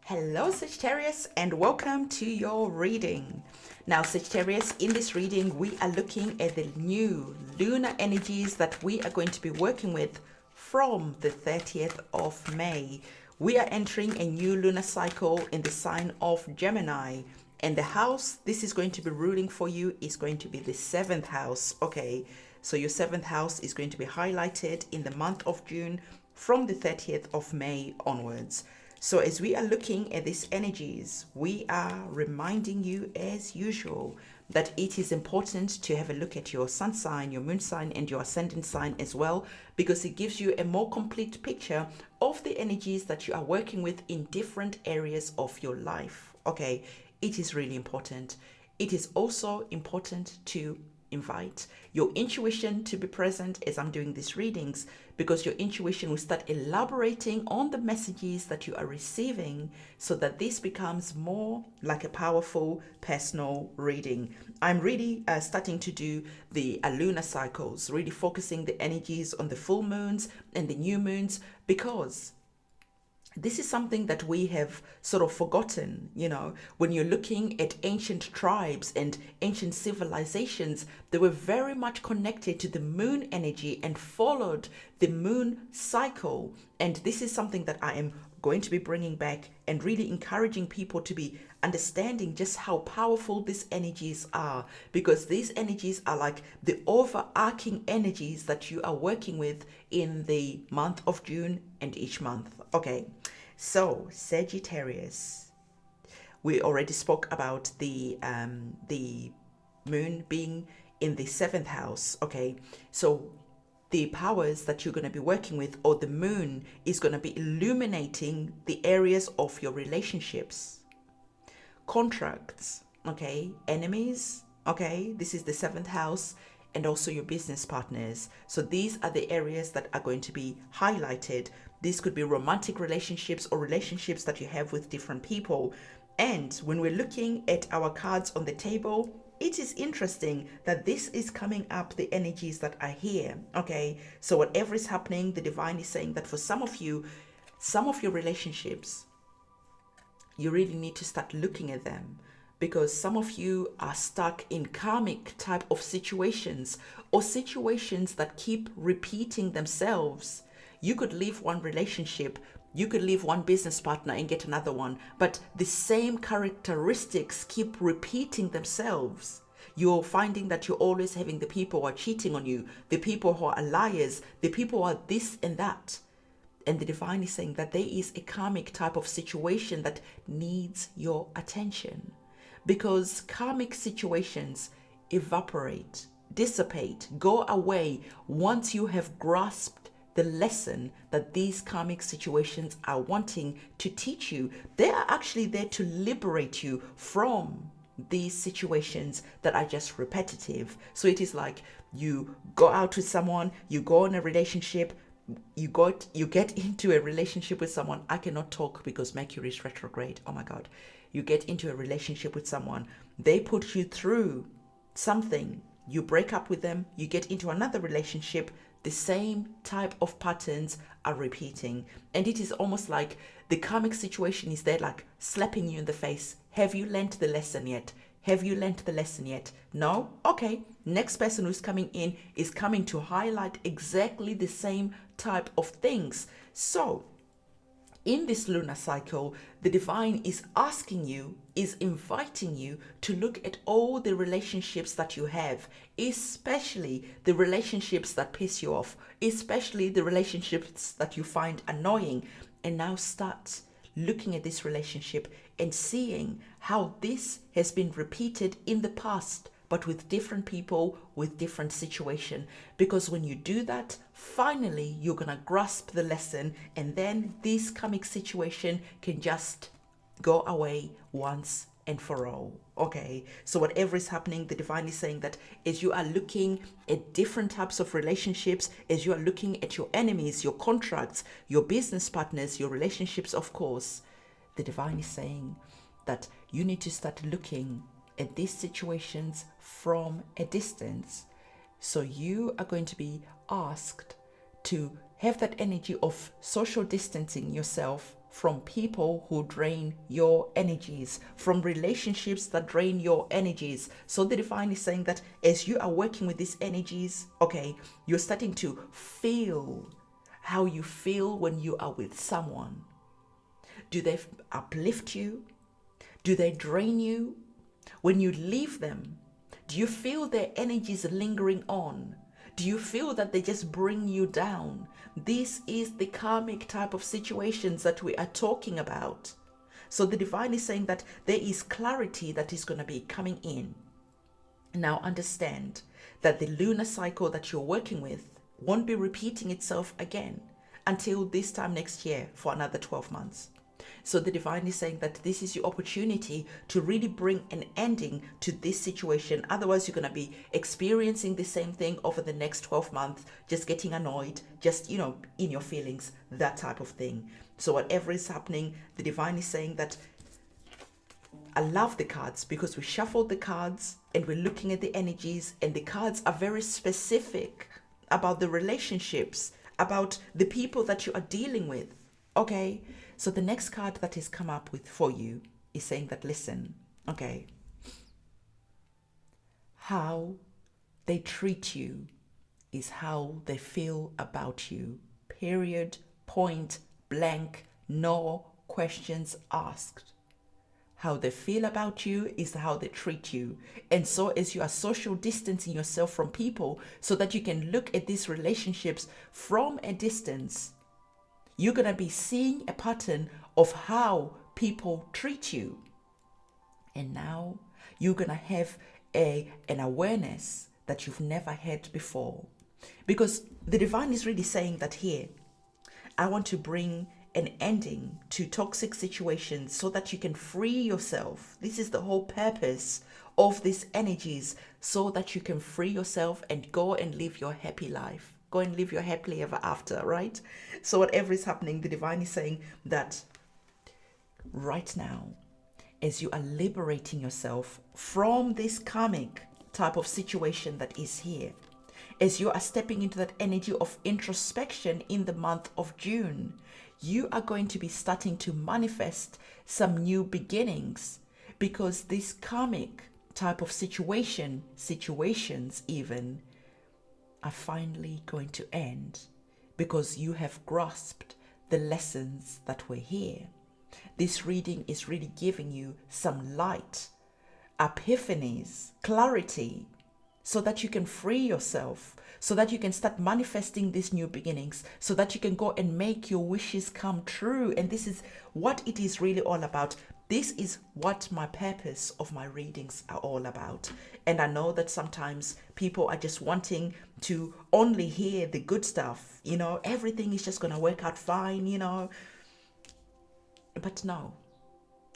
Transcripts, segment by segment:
Hello Sagittarius and welcome to your reading. Now Sagittarius, in this reading we are looking at the new lunar energies that we are going to be working with from the 30th of May. We are entering a new lunar cycle in the sign of Gemini, and the house this is going to be ruling for you is going to be the 7th house. Okay, so your 7th house is going to be highlighted in the month of June from the 30th of May onwards. So as we are looking at these energies, we are reminding you as usual that it is important to have a look at your sun sign, your moon sign, and your ascendant sign as well, because it gives you a more complete picture of the energies that you are working with in different areas of your life. Okay, it is really important. It is also important to invite your intuition to be present as I'm doing these readings, because your intuition will start elaborating on the messages that you are receiving so that this becomes more like a powerful personal reading. I'm really starting to do the lunar cycles, really focusing the energies on the full moons and the new moons, because this is something that we have sort of forgotten. You know, when you're looking at ancient tribes and ancient civilizations, they were very much connected to the moon energy and followed the moon cycle. And this is something that I am going to be bringing back and really encouraging people to be understanding just how powerful these energies are, because these energies are like the overarching energies that you are working with in the month of June and each month. Okay, so Sagittarius, we already spoke about the moon being in the 7th house. Okay, so the powers that you're going to be working with, or the moon, is going to be illuminating the areas of your relationships, contracts, okay, enemies, okay, this is the 7th house, and also your business partners. So these are the areas that are going to be highlighted. This could be romantic relationships or relationships that you have with different people. And when we're looking at our cards on the table, it is interesting that this is coming up, the energies that are here. Okay, so whatever is happening, the divine is saying that for some of you, some of your relationships, you really need to start looking at them, because some of you are stuck in karmic type of situations, or situations that keep repeating themselves. You could leave one relationship, you could leave one business partner and get another one, but the same characteristics keep repeating themselves. You're finding that you're always having the people who are cheating on you, the people who are liars, the people who are this and that. And the divine is saying that there is a karmic type of situation that needs your attention, because karmic situations evaporate, dissipate, go away once you have grasped the lesson that these karmic situations are wanting to teach you. They are actually there to liberate you from these situations that are just repetitive. So it is like you go out with someone, you go in a relationship, you get into a relationship with someone. I cannot talk because Mercury is retrograde. Oh my God. You get into a relationship with someone, they put you through something, you break up with them, you get into another relationship, the same type of patterns are repeating. And it is almost like the karmic situation is there, like slapping you in the face. Have you learnt the lesson yet? Have you learnt the lesson yet? No? Okay. Next person who's coming in is coming to highlight exactly the same type of things. So in this lunar cycle, the divine is asking you, is inviting you to look at all the relationships that you have, especially the relationships that piss you off, especially the relationships that you find annoying, and now start looking at this relationship and seeing how this has been repeated in the past, but with different people, with different situation. Because when you do that, finally, you're going to grasp the lesson, and then this karmic situation can just go away once and for all. Okay, so whatever is happening, the divine is saying that as you are looking at different types of relationships, as you are looking at your enemies, your contracts, your business partners, your relationships, of course, the divine is saying that you need to start looking at these situations from a distance. So you are going to be asked to have that energy of social distancing yourself from people who drain your energies, from relationships that drain your energies. So the divine is saying that as you are working with these energies, okay, you're starting to feel how you feel when you are with someone. Do they uplift you? Do they drain you? When you leave them, do you feel their energies lingering on? Do you feel that they just bring you down? This is the karmic type of situations that we are talking about. So the divine is saying that there is clarity that is going to be coming in. Now understand that the lunar cycle that you're working with won't be repeating itself again until this time next year for another 12 months. So the divine is saying that this is your opportunity to really bring an ending to this situation. Otherwise, you're going to be experiencing the same thing over the next 12 months, just getting annoyed, just, in your feelings, that type of thing. So whatever is happening, the divine is saying that I love the cards because we shuffled the cards and we're looking at the energies, and the cards are very specific about the relationships, about the people that you are dealing with. Okay, so the next card that is come up with for you is saying that, listen, okay, how they treat you is how they feel about you. Period, point blank, no questions asked. How they feel about you is how they treat you. And so as you are social distancing yourself from people so that you can look at these relationships from a distance, you're going to be seeing a pattern of how people treat you. And now you're going to have an awareness that you've never had before. Because the divine is really saying that here, I want to bring an ending to toxic situations so that you can free yourself. This is the whole purpose of these energies, so that you can free yourself and go and live your happy life. Go and live your happily ever after, right? So whatever is happening, the divine is saying that right now, as you are liberating yourself from this karmic type of situation that is here, as you are stepping into that energy of introspection in the month of June, you are going to be starting to manifest some new beginnings, because this karmic type of situations even, are finally going to end, because you have grasped the lessons that were here. This reading is really giving you some light, epiphanies, clarity, so that you can free yourself, so that you can start manifesting these new beginnings, so that you can go and make your wishes come true. And this is what it is really all about. This is what my purpose of my readings are all about. And I know that sometimes people are just wanting to only hear the good stuff, everything is just going to work out fine, But no,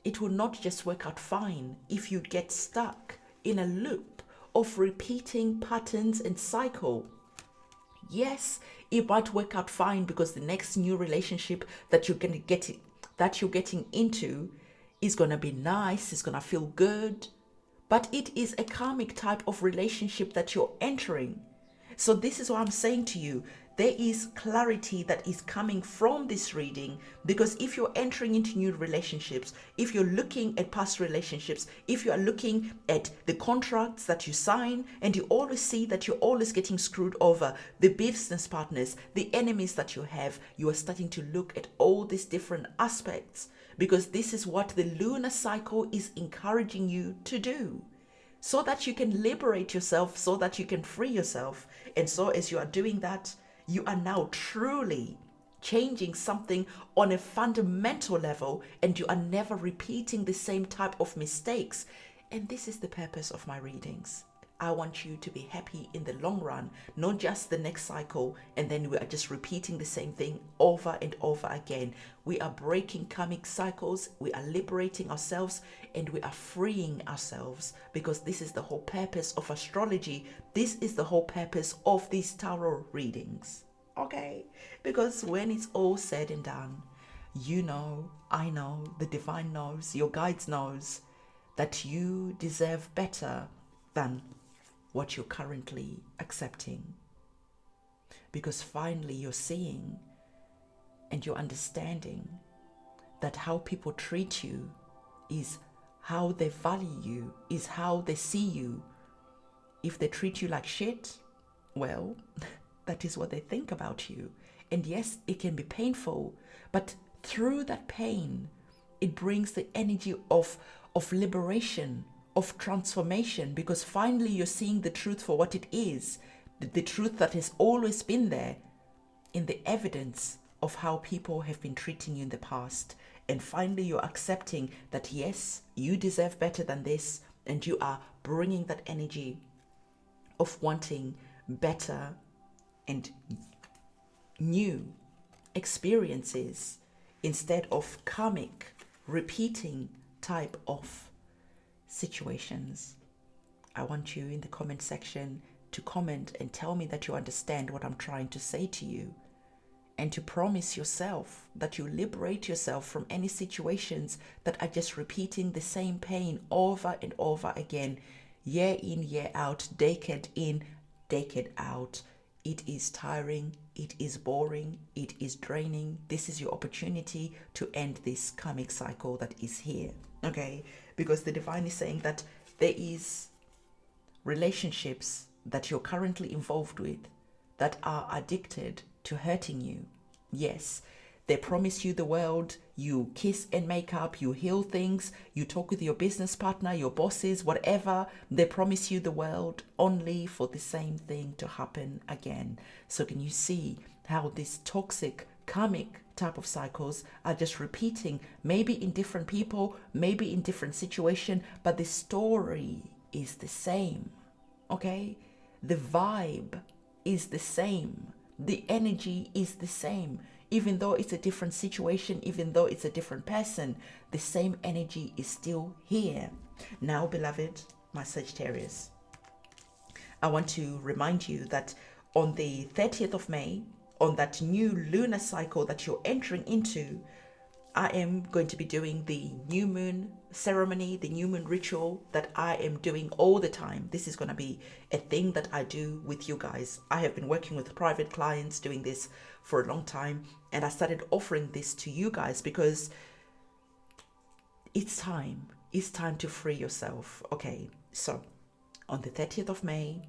it will not just work out fine if you get stuck in a loop of repeating patterns and cycle. Yes, it might work out fine because the next new relationship that you're getting into is going to be nice, it's going to feel good, but it is a karmic type of relationship that you're entering. So this is what I'm saying to you. There is clarity that is coming from this reading, because if you're entering into new relationships, if you're looking at past relationships, if you are looking at the contracts that you sign and you always see that you're always getting screwed over, the business partners, the enemies that you have, you are starting to look at all these different aspects, because this is what the lunar cycle is encouraging you to do, so that you can liberate yourself, so that you can free yourself. And so as you are doing that, you are now truly changing something on a fundamental level, and you are never repeating the same type of mistakes. And this is the purpose of my readings. I want you to be happy in the long run, not just the next cycle, and then we are just repeating the same thing over and over again. We are breaking karmic cycles, we are liberating ourselves, and we are freeing ourselves, because this is the whole purpose of astrology. This is the whole purpose of these tarot readings, okay? Because when it's all said and done, I know, the divine knows, your guides knows that you deserve better than what you're currently accepting, because finally you're seeing and you're understanding that how people treat you is how they value you, is how they see you. If they treat you like shit, well, that is what they think about you. And yes, it can be painful, but through that pain, it brings the energy of liberation, of transformation, because finally you're seeing the truth for what it is, the truth that has always been there in the evidence of how people have been treating you in the past. And finally you're accepting that yes, you deserve better than this, and you are bringing that energy of wanting better and new experiences instead of karmic repeating type of situations. I want you in the comment section to comment and tell me that you understand what I'm trying to say to you, and to promise yourself that you liberate yourself from any situations that are just repeating the same pain over and over again, year in, year out, decade in, decade out. It is tiring, it is boring, it is draining. This is your opportunity to end this karmic cycle that is here, okay? Because the divine is saying that there is relationships that you're currently involved with that are addicted to hurting you. Yes, they promise you the world, you kiss and make up, you heal things, you talk with your business partner, your bosses, whatever. They promise you the world only for the same thing to happen again. So can you see how these toxic karmic type of cycles are just repeating, maybe in different people, maybe in different situation, but the story is the same, okay? The vibe is the same. The energy is the same. Even though it's a different situation, even though it's a different person, the same energy is still here. Now, beloved, my Sagittarius, I want to remind you that on the 30th of May, on that new lunar cycle that you're entering into, I am going to be doing the new moon ceremony, the new moon ritual that I am doing all the time. This is going to be a thing that I do with you guys. I have been working with private clients doing this for a long time, and I started offering this to you guys because it's time. It's time to free yourself. Okay, so on the 30th of May,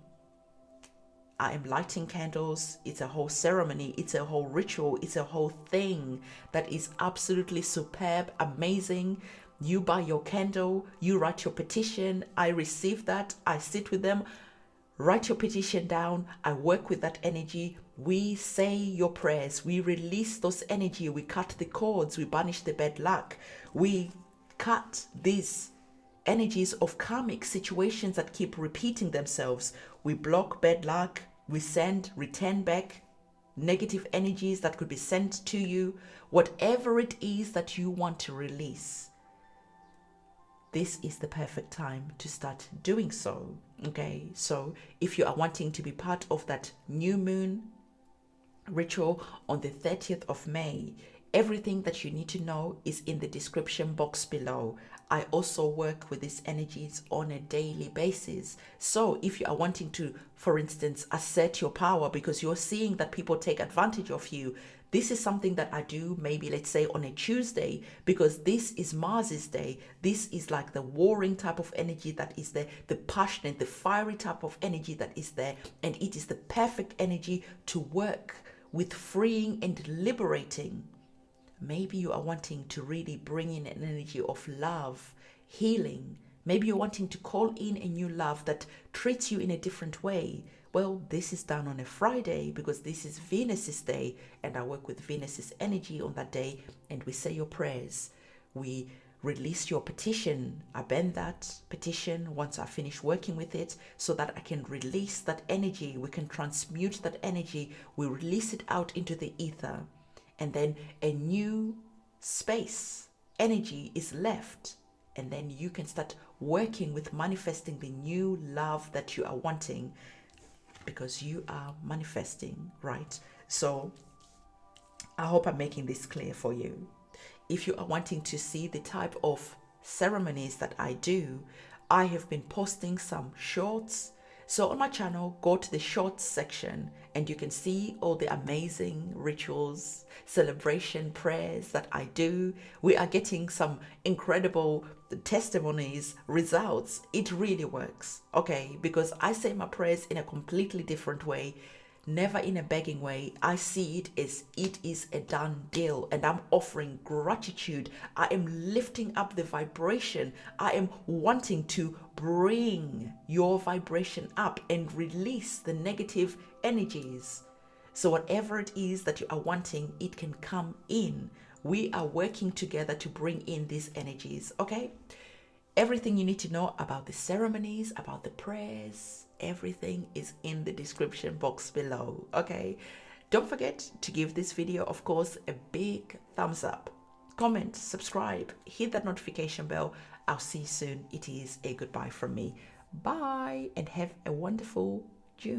I am lighting candles. It's a whole ceremony. It's a whole ritual. It's a whole thing that is absolutely superb, amazing. You buy your candle, you write your petition. I receive that. I sit with them, write your petition down. I work with that energy. We say your prayers. We release those energy. We cut the cords. We banish the bad luck. We cut these energies of karmic situations that keep repeating themselves. We block bad luck. We return back negative energies that could be sent to you. Whatever it is that you want to release, this is the perfect time to start doing so. Okay, so if you are wanting to be part of that new moon ritual on the 30th of May, everything that you need to know is in the description box below. I also work with these energies on a daily basis. So if you are wanting to, for instance, assert your power because you're seeing that people take advantage of you, this is something that I do maybe, let's say, on a Tuesday, because this is Mars's day. This is like the warring type of energy that is there, the passionate, the fiery type of energy that is there. And it is the perfect energy to work with freeing and liberating. Maybe you are wanting to really bring in an energy of love, healing. Maybe you're wanting to call in a new love that treats you in a different way. Well, this is done on a Friday because this is Venus's day, and I work with Venus's energy on that day, and we say your prayers. We release your petition. I bend that petition once I finish working with it so that I can release that energy. We can transmute that energy. We release it out into the ether. And then a new space, energy is left. And then you can start working with manifesting the new love that you are wanting, because you are manifesting, right? So I hope I'm making this clear for you. If you are wanting to see the type of ceremonies that I do, I have been posting some shorts, So on my channel, go to the shorts section and you can see all the amazing rituals, celebration prayers that I do. We are getting some incredible testimonies, results. It really works, okay? Because I say my prayers in a completely different way, never in a begging way. I see it as it is a done deal, and I'm offering gratitude. I am lifting up the vibration. I am wanting to bring your vibration up and release the negative energies. So whatever it is that you are wanting, it can come in. We are working together to bring in these energies, okay? Everything you need to know about the ceremonies, about the prayers, everything is in the description box below, okay? Don't forget to give this video, of course, a big thumbs up. Comment, subscribe, hit that notification bell. I'll see you soon. It is a goodbye from me. Bye, and have a wonderful